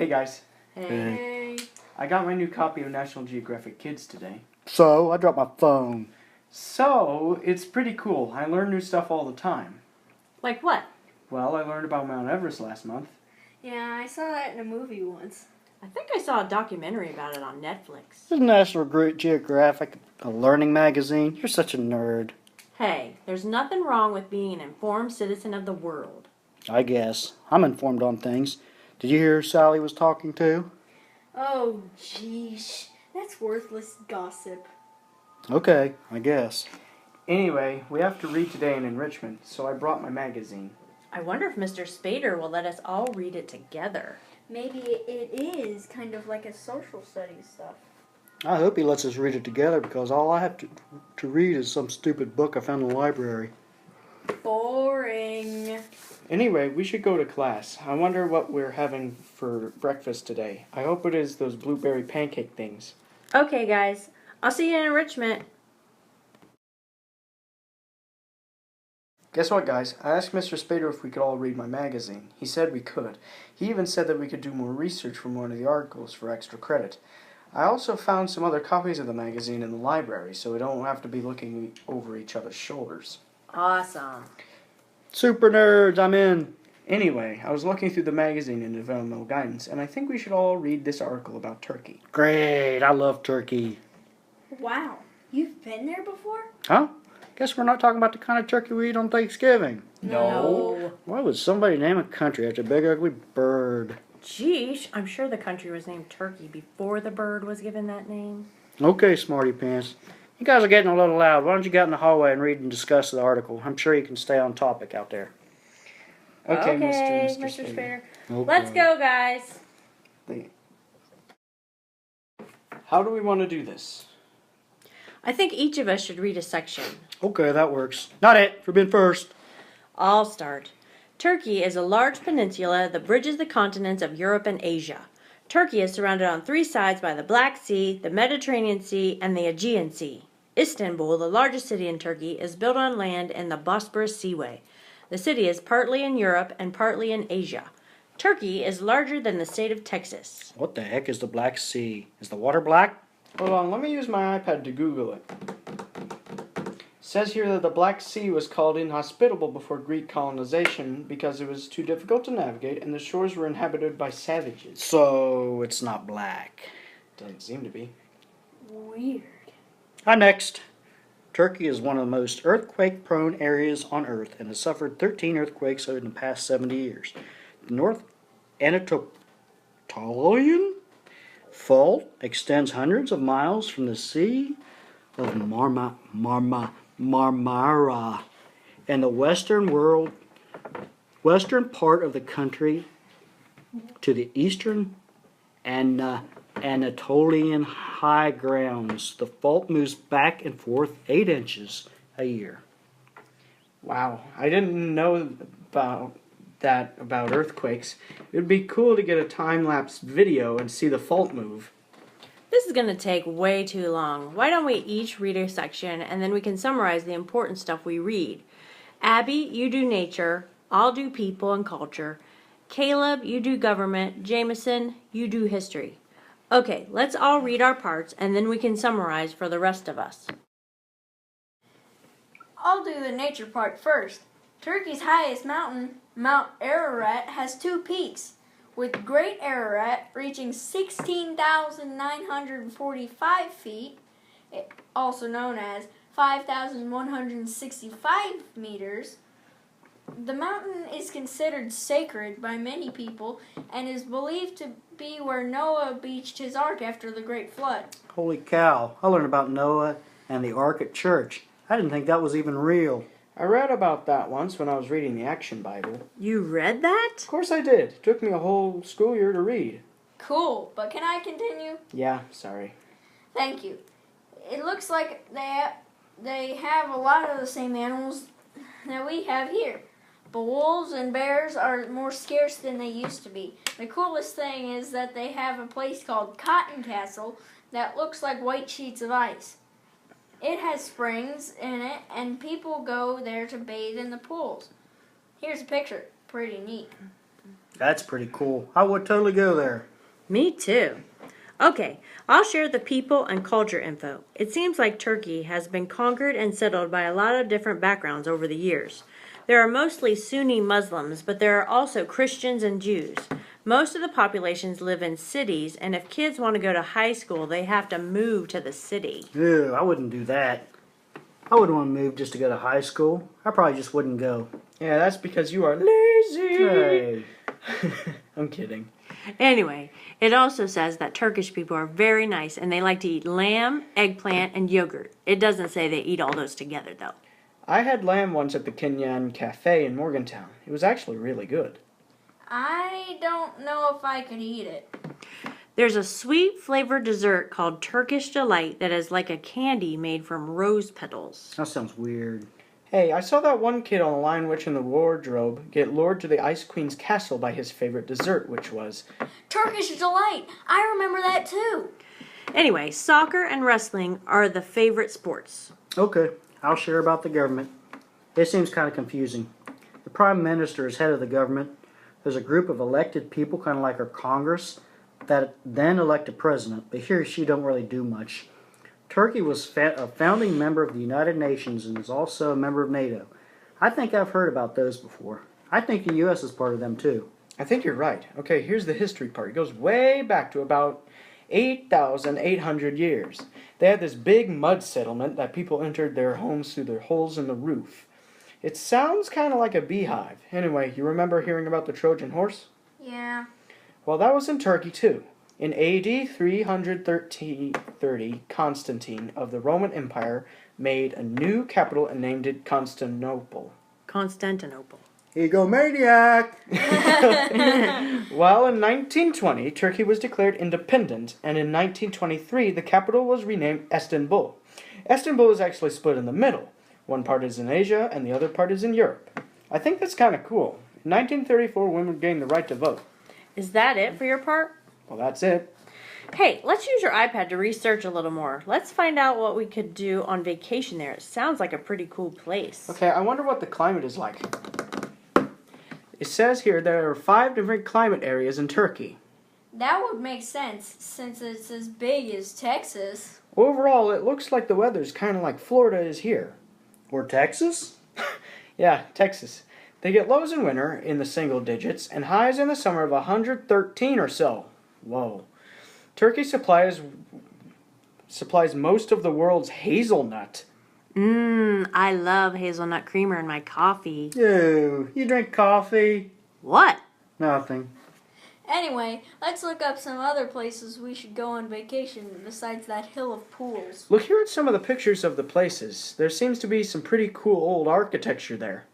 Hey guys, Hey. I got my new copy of National Geographic Kids today. So, I dropped my phone. So, it's pretty cool. I learn new stuff all the time. Like what? Well, I learned about Mount Everest last month. Yeah, I saw that in a movie once. I think I saw a documentary about it on Netflix. Is National Geographic a learning magazine? You're such a nerd. Hey, there's nothing wrong with being an informed citizen of the world. I guess. I'm informed on things. Did you hear who Sally was talking to? Oh, jeez. That's worthless gossip. Okay, I guess. Anyway, we have to read today in enrichment, so I brought my magazine. I wonder if Mr. Spader will let us all read it together. Maybe it is kind of like a social studies stuff. I hope he lets us read it together because all I have to read is some stupid book I found in the library. Boring. Anyway, we should go to class. I wonder what we're having for breakfast today. I hope it is those blueberry pancake things. Okay, guys. I'll see you in enrichment. Guess what, guys? I asked Mr. Spader if we could all read my magazine. He said we could. He even said that we could do more research from one of the articles for extra credit. I also found some other copies of the magazine in the library, so we don't have to be looking over each other's shoulders. Awesome. Super nerds, I'm in. Anyway, I was looking through the magazine in developmental guidance, and I think we should all read this article about Turkey. Great, I love turkey. Wow. You've been there before? Huh? Guess we're not talking about the kind of turkey we eat on Thanksgiving. No. Why would somebody name a country after a big ugly bird? Geesh, I'm sure the country was named Turkey before the bird was given that name. Okay, smarty pants. You guys are getting a little loud. Why don't you get in the hallway and read and discuss the article? I'm sure you can stay on topic out there. Okay, Mr. Spader. Spader. Okay. Let's go, guys. How do we want to do this? I think each of us should read a section. Okay, that works. Not it. For being first. I'll start. Turkey is a large peninsula that bridges the continents of Europe and Asia. Turkey is surrounded on three sides by the Black Sea, the Mediterranean Sea, and the Aegean Sea. Istanbul, the largest city in Turkey, is built on land in the Bosporus Seaway. The city is partly in Europe and partly in Asia. Turkey is larger than the state of Texas. What the heck is the Black Sea? Is the water black? Hold on, let me use my iPad to Google it. Says here that the Black Sea was called inhospitable before Greek colonization because it was too difficult to navigate and the shores were inhabited by savages. So, it's not black. Doesn't seem to be. Weird. I'm next. Turkey is one of the most earthquake-prone areas on Earth and has suffered 13 earthquakes in the past 70 years. The North Anatolian Fault extends hundreds of miles from the Sea of Marmara and the western part of the country to the eastern Anatolian high grounds. The fault moves back and forth 8 inches a year. Wow, I didn't know about earthquakes. It would be cool to get a time-lapse video and see the fault move. This is going to take way too long. Why don't we each read a section and then we can summarize the important stuff we read. Abby, you do nature. I'll do people and culture. Kaleb, you do government. Jamison, you do history. Okay, let's all read our parts and then we can summarize for the rest of us. I'll do the nature part first. Turkey's highest mountain, Mount Ararat, has 2 peaks, with Great Ararat reaching 16,945 feet, also known as 5,165 meters. The mountain is considered sacred by many people and is believed to be where Noah beached his ark after the Great Flood. Holy cow, I learned about Noah and the Ark at church. I didn't think that was even real. I read about that once when I was reading the Action Bible. You read that? Of course I did. It took me a whole school year to read. Cool, but can I continue? Yeah, sorry. Thank you. It looks like they have a lot of the same animals that we have here. But wolves and bears are more scarce than they used to be. The coolest thing is that they have a place called Cotton Castle that looks like white sheets of ice. It has springs in it, and people go there to bathe in the pools. Here's a picture. Pretty neat. That's pretty cool. I would totally go there. Me too. Okay, I'll share the people and culture info. It seems like Turkey has been conquered and settled by a lot of different backgrounds over the years. There are mostly Sunni Muslims, but there are also Christians and Jews. Most of the populations live in cities, and if kids want to go to high school, they have to move to the city. Ew, I wouldn't do that. I wouldn't want to move just to go to high school. I probably just wouldn't go. Yeah, that's because you are lazy. Hey. I'm kidding. Anyway, it also says that Turkish people are very nice and they like to eat lamb, eggplant, and yogurt. It doesn't say they eat all those together, though. I had lamb once at the Kenyan Cafe in Morgantown. It was actually really good. I don't know if I could eat it. There's a sweet flavored dessert called Turkish Delight that is like a candy made from rose petals. That sounds weird. Hey, I saw that one kid on the Lion Witch in the Wardrobe get lured to the Ice Queen's castle by his favorite dessert, which was Turkish Delight. I remember that too. Anyway, soccer and wrestling are the favorite sports. Okay, I'll share about the government. It seems kind of confusing. The Prime Minister is head of the government. There's a group of elected people, kind of like our Congress, that then elect a president, but he or she don't really do much. Turkey was a founding member of the United Nations and is also a member of NATO. I think I've heard about those before. I think the U.S. is part of them too. I think you're right. Okay, here's the history part. It goes way back to about 8,800 years. They had this big mud settlement that people entered their homes through their holes in the roof. It sounds kind of like a beehive. Anyway, you remember hearing about the Trojan horse? Yeah. Well, that was in Turkey too. In AD 330, Constantine of the Roman Empire made a new capital and named it Constantinople. Constantinople. Egomaniac! While in 1920, Turkey was declared independent, and in 1923, the capital was renamed Istanbul. Istanbul is actually split in the middle. One part is in Asia, and the other part is in Europe. I think that's kind of cool. In 1934, women gained the right to vote. Is that it for your part? Well, that's it. Hey, let's use your iPad to research a little more. Let's find out what we could do on vacation there. It sounds like a pretty cool place. Okay, I wonder what the climate is like. It says here there are 5 different climate areas in Turkey. That would make sense since it's as big as Texas. Overall, it looks like the weather's kind of like Florida is here. Or Texas? Yeah, Texas. They get lows in winter in the single digits and highs in the summer of 113 or so. Whoa. Turkey supplies most of the world's hazelnut. I love hazelnut creamer in my coffee. Ew, you drink coffee? What? Nothing. Anyway, let's look up some other places we should go on vacation besides that hill of pools. Look here at some of the pictures of the places. There seems to be some pretty cool old architecture there.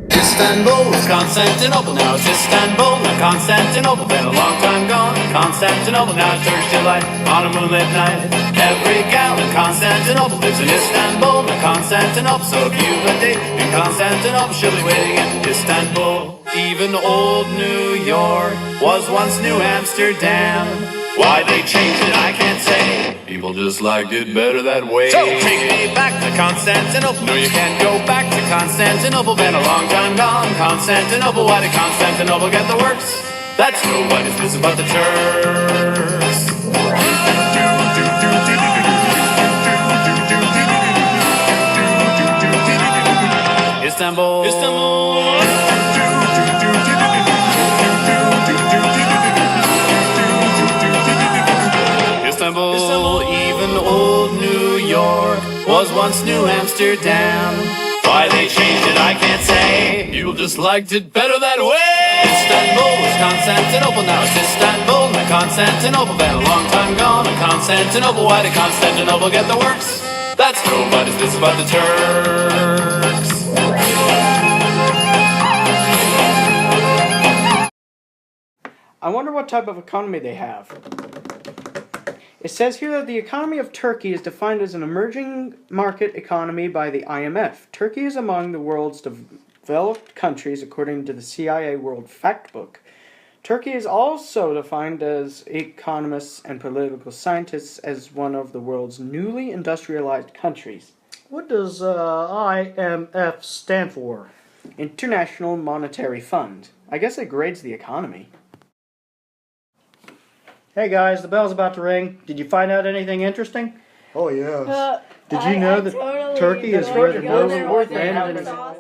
Istanbul is Constantinople, now it's Istanbul, not Constantinople, been a long time gone. Constantinople, now it's Turkish delight on a moonlit night. Every gal in Constantinople lives in Istanbul, not Constantinople. So if you've a date in Constantinople, she'll be waiting in Istanbul. Even old New York was once New Amsterdam. Why they changed it, I can't say. People just liked it better that way. So take me back to Constantinople. No, you can't go back to Constantinople. Been a long time gone. Constantinople. Why did Constantinople get the works? That's nobody's business but the Turks. Istanbul. Istanbul. Istanbul, even old New York was once New Amsterdam. Why they changed it, I can't say. People just liked it better that way. Istanbul was Constantinople, now it's Istanbul, not Constantinople. Been a long time gone, and Constantinople. Why did Constantinople get the works? That's nobody's business but the Turks. I wonder what type of economy they have. It says here that the economy of Turkey is defined as an emerging market economy by the IMF. Turkey is among the world's developed countries according to the CIA World Factbook. Turkey is also defined as economists and political scientists as one of the world's newly industrialized countries. What does IMF stand for? International Monetary Fund. I guess it grades the economy. Hey guys, the bell's about to ring. Did you find out anything interesting? Oh, yes. Did you know that totally Turkey is enjoyed where the going most there with land hot in sauce.